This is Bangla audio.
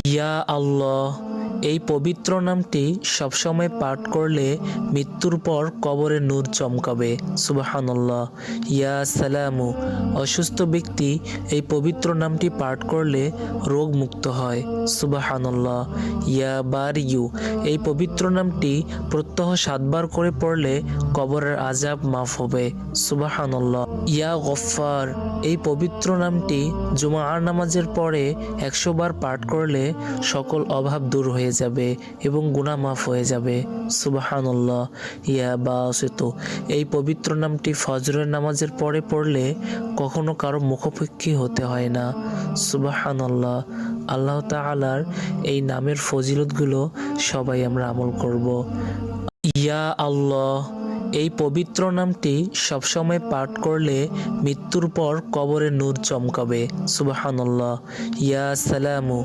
ইয়া আল্লাহ, এই পবিত্র নামটি সবসময় পাঠ করলে মৃত্যুর পর কবরে নূর চমকাবে। সুবহানাল্লাহ। ইয়া সালামু, অসুস্থ ব্যক্তি এই পবিত্র নামটি পাঠ করলে রোগ মুক্ত হয়। সুবহানাল্লাহ। ইয়া বারিয়ু, এই পবিত্র নামটি প্রত্যহ 7 বার করে পড়লে কবরের আযাব মাফ হবে। সুবহানাল্লাহ। ইয়া গফফার, এই পবিত্র নামটি জুমার নামাজের পরে 100 বার পাঠ করলে সকল অভাব দূর হয়ে যাবে এবং গুনাহ মাফ হয়ে যাবে। সুবহানাল্লাহ। ইয়া বাসিতু, এই পবিত্র নামটি ফজরের নামাজের পরে পড়লে কখনো কারো মুখাপেক্ষী হতে হয় না। সুবহানাল্লাহ। আল্লাহ তাআলার এই নামের ফজিলতগুলো সবাই আমরা আমল করব। ইয়া আল্লাহ, এই পবিত্র নামটি সবসময় পাঠ করলে মৃত্যুর পর কবরে নূর চমকাবে। সুবহানাল্লাহ। ইয়া সালামু,